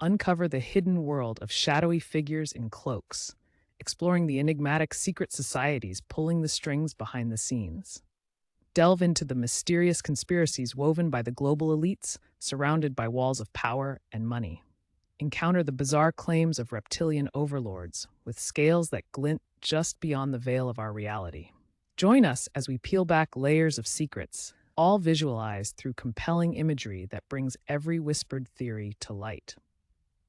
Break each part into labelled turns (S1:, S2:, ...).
S1: uncover the hidden world of shadowy figures in cloaks, exploring the enigmatic secret societies pulling the strings behind the scenes. Delve into the mysterious conspiracies woven by the global elites, surrounded by walls of power and money. Encounter the bizarre claims of reptilian overlords, with scales that glint just beyond the veil of our reality. Join us as we peel back layers of secrets, all visualized through compelling imagery that brings every whispered theory to light.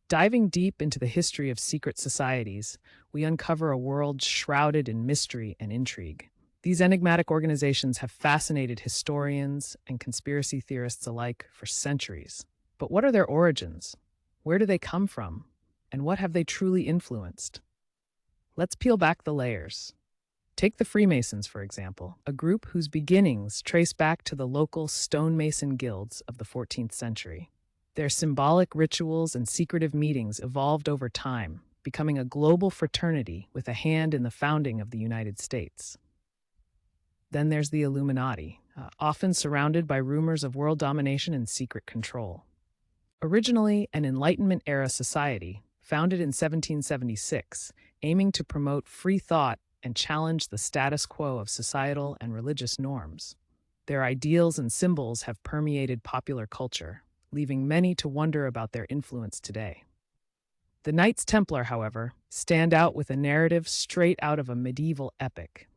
S1: Diving deep into the history of secret societies, we uncover a world shrouded in mystery and intrigue. These enigmatic organizations have fascinated historians and conspiracy theorists alike for centuries. But what are their origins? Where do they come from? And what have they truly influenced? Let's peel back the layers. Take the Freemasons, for example, a group whose beginnings trace back to the local stonemason guilds of the 14th century. Their symbolic rituals and secretive meetings evolved over time, becoming a global fraternity with a hand in the founding of the United States. Then there's the Illuminati, often surrounded by rumors of world domination and secret control. Originally an Enlightenment-era society, founded in 1776, aiming to promote free thought and challenge the status quo of societal and religious norms. Their ideals and symbols have permeated popular culture, leaving many to wonder about their influence today. The Knights Templar, however, stand out with a narrative straight out of a medieval epic.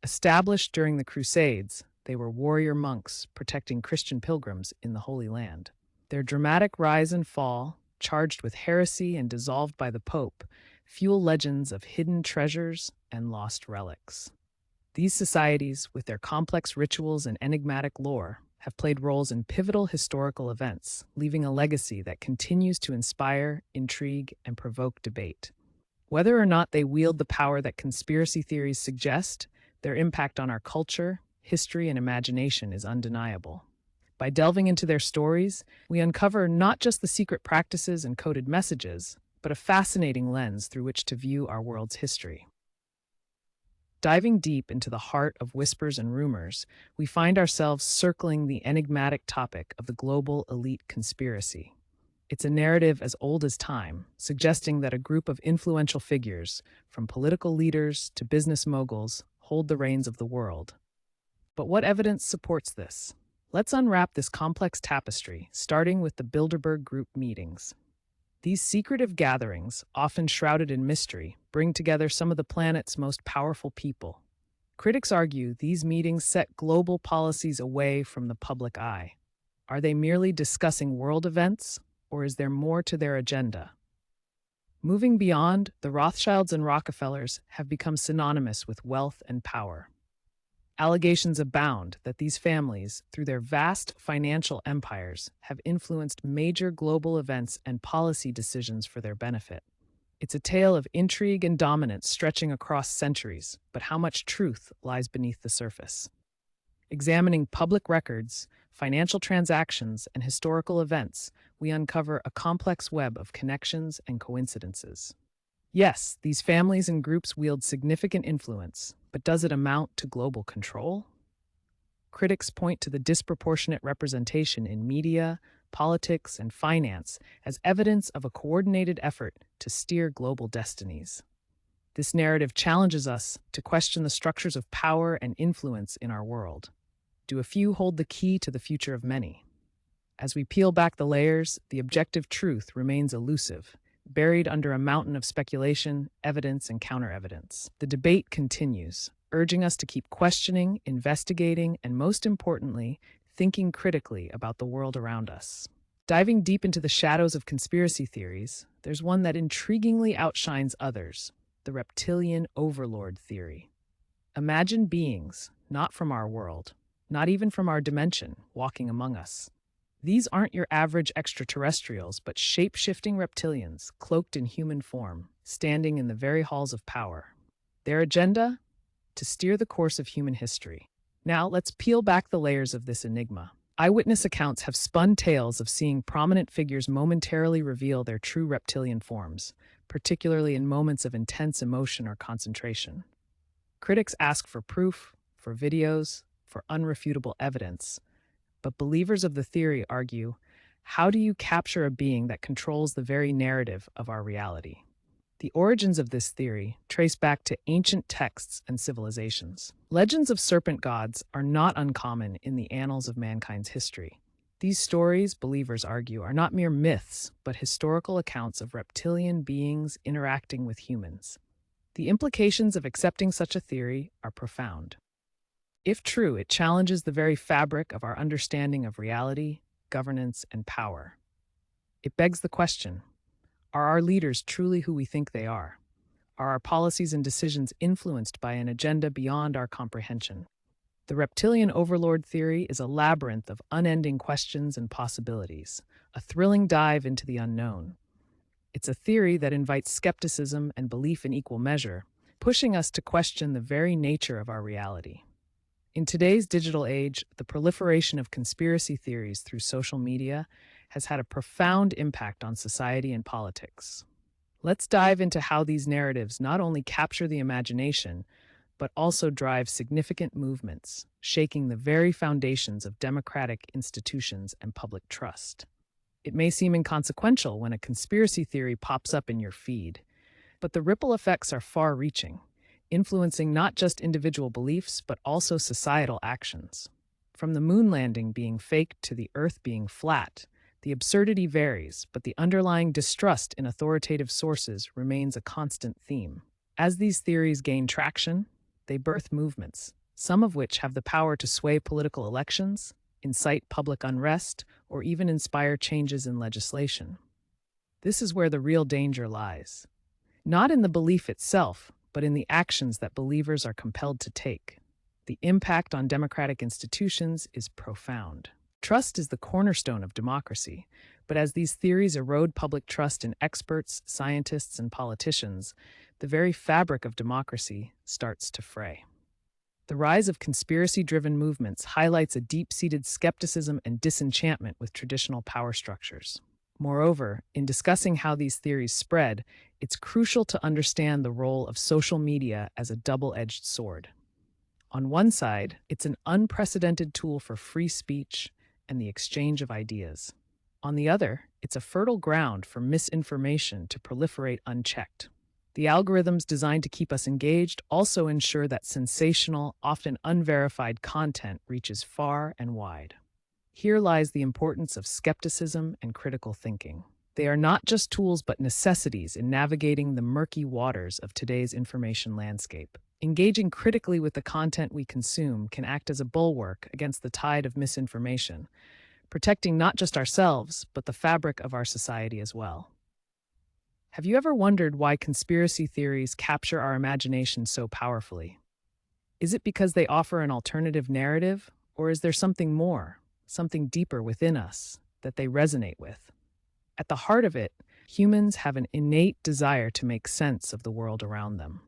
S1: Established during the Crusades, they were warrior monks protecting Christian pilgrims in the Holy Land. Their dramatic rise and fall, charged with heresy and dissolved by the Pope, fuel legends of hidden treasures and lost relics. These societies, with their complex rituals and enigmatic lore, have played roles in pivotal historical events, leaving a legacy that continues to inspire, intrigue, and provoke debate. Whether or not they wield the power that conspiracy theories suggest, their impact on our culture, history, and imagination is undeniable. By delving into their stories, we uncover not just the secret practices and coded messages, but a fascinating lens through which to view our world's history. Diving deep into the heart of whispers and rumors, we find ourselves circling the enigmatic topic of the global elite conspiracy. It's a narrative as old as time, suggesting that a group of influential figures, from political leaders to business moguls, hold the reins of the world. But what evidence supports this? Let's unwrap this complex tapestry, starting with the Bilderberg Group meetings. These secretive gatherings, often shrouded in mystery, bring together some of the planet's most powerful people. Critics argue these meetings set global policies away from the public eye. Are they merely discussing world events, or is there more to their agenda? Moving beyond, the Rothschilds and Rockefellers have become synonymous with wealth and power. Allegations abound that these families, through their vast financial empires, have influenced major global events and policy decisions for their benefit. It's a tale of intrigue and dominance stretching across centuries, but how much truth lies beneath the surface? Examining public records, financial transactions, and historical events, we uncover a complex web of connections and coincidences. Yes, these families and groups wield significant influence, but does it amount to global control? Critics point to the disproportionate representation in media, politics, and finance as evidence of a coordinated effort to steer global destinies. This narrative challenges us to question the structures of power and influence in our world. Do a few hold the key to the future of many? As we peel back the layers, the objective truth remains elusive, buried under a mountain of speculation, evidence, and counter-evidence. The debate continues, urging us to keep questioning, investigating, and most importantly, thinking critically about the world around us. Diving deep into the shadows of conspiracy theories, there's one that intriguingly outshines others, the Reptilian Overlord theory. Imagine beings, not from our world, not even from our dimension, walking among us. These aren't your average extraterrestrials, but shape-shifting reptilians, cloaked in human form, standing in the very halls of power. Their agenda? To steer the course of human history. Now, let's peel back the layers of this enigma. Eyewitness accounts have spun tales of seeing prominent figures momentarily reveal their true reptilian forms, particularly in moments of intense emotion or concentration. Critics ask for proof, for videos, for unrefutable evidence, but believers of the theory argue, How do you capture a being that controls the very narrative of our reality? The origins of this theory trace back to ancient texts and civilizations. Legends of serpent gods are not uncommon in the annals of mankind's history. These stories, believers argue, are not mere myths, but historical accounts of reptilian beings interacting with humans. The implications of accepting such a theory are profound. If true, it challenges the very fabric of our understanding of reality, governance, and power. It begs the question: are our leaders truly who we think they are? Are our policies and decisions influenced by an agenda beyond our comprehension? The reptilian overlord theory is a labyrinth of unending questions and possibilities, a thrilling dive into the unknown. It's a theory that invites skepticism and belief in equal measure, pushing us to question the very nature of our reality. In today's digital age, the proliferation of conspiracy theories through social media has had a profound impact on society and politics. Let's dive into how these narratives not only capture the imagination, but also drive significant movements, shaking the very foundations of democratic institutions and public trust. It may seem inconsequential when a conspiracy theory pops up in your feed, but the ripple effects are far-reaching, influencing not just individual beliefs, but also societal actions. From the moon landing being faked to the Earth being flat, the absurdity varies, but the underlying distrust in authoritative sources remains a constant theme. As these theories gain traction, they birth movements, some of which have the power to sway political elections, incite public unrest, or even inspire changes in legislation. This is where the real danger lies. Not in the belief itself, but in the actions that believers are compelled to take. The impact on democratic institutions is profound. Trust is the cornerstone of democracy, but as these theories erode public trust in experts, scientists, and politicians, the very fabric of democracy starts to fray. The rise of conspiracy-driven movements highlights a deep-seated skepticism and disenchantment with traditional power structures. Moreover, in discussing how these theories spread, it's crucial to understand the role of social media as a double-edged sword. On one side, it's an unprecedented tool for free speech and the exchange of ideas. On the other, it's a fertile ground for misinformation to proliferate unchecked. The algorithms designed to keep us engaged also ensure that sensational, often unverified content reaches far and wide. Here lies the importance of skepticism and critical thinking. They are not just tools but necessities in navigating the murky waters of today's information landscape. Engaging critically with the content we consume can act as a bulwark against the tide of misinformation, protecting not just ourselves, but the fabric of our society as well. Have you ever wondered why conspiracy theories capture our imagination so powerfully? Is it because they offer an alternative narrative, or is there something more, something deeper within us that they resonate with? At the heart of it, humans have an innate desire to make sense of the world around them.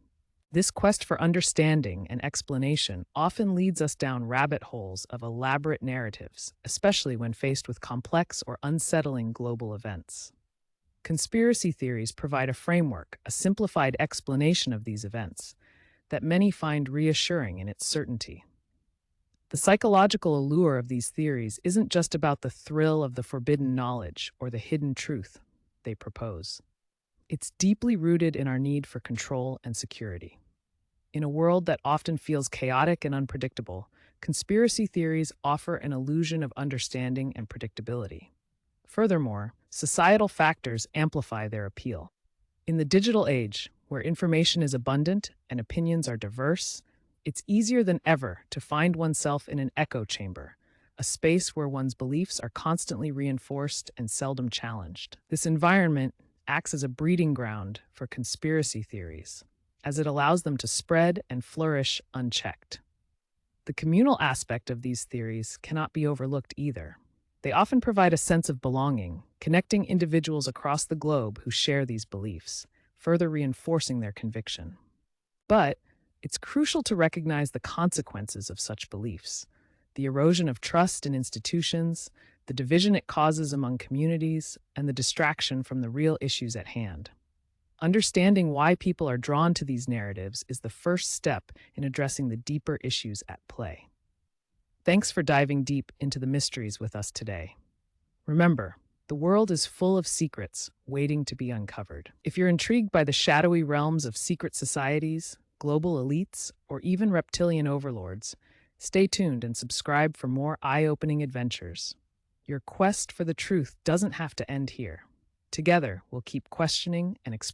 S1: This quest for understanding and explanation often leads us down rabbit holes of elaborate narratives, especially when faced with complex or unsettling global events. Conspiracy theories provide a framework, a simplified explanation of these events, that many find reassuring in its certainty. The psychological allure of these theories isn't just about the thrill of the forbidden knowledge or the hidden truth they propose. It's deeply rooted in our need for control and security. In a world that often feels chaotic and unpredictable, conspiracy theories offer an illusion of understanding and predictability. Furthermore, societal factors amplify their appeal. In the digital age, where information is abundant and opinions are diverse, it's easier than ever to find oneself in an echo chamber, a space where one's beliefs are constantly reinforced and seldom challenged. This environment acts as a breeding ground for conspiracy theories, as it allows them to spread and flourish unchecked. The communal aspect of these theories cannot be overlooked either. They often provide a sense of belonging, connecting individuals across the globe who share these beliefs, further reinforcing their conviction. But it's crucial to recognize the consequences of such beliefs: the erosion of trust in institutions, the division it causes among communities, and the distraction from the real issues at hand. Understanding why people are drawn to these narratives is the first step in addressing the deeper issues at play. Thanks for diving deep into the mysteries with us today. Remember, The world is full of secrets waiting to be uncovered. If you're intrigued by the shadowy realms of secret societies, global elites, or even reptilian overlords, stay tuned and subscribe for more eye-opening adventures. Your quest for the truth doesn't have to end here. Together, we'll keep questioning and exploring.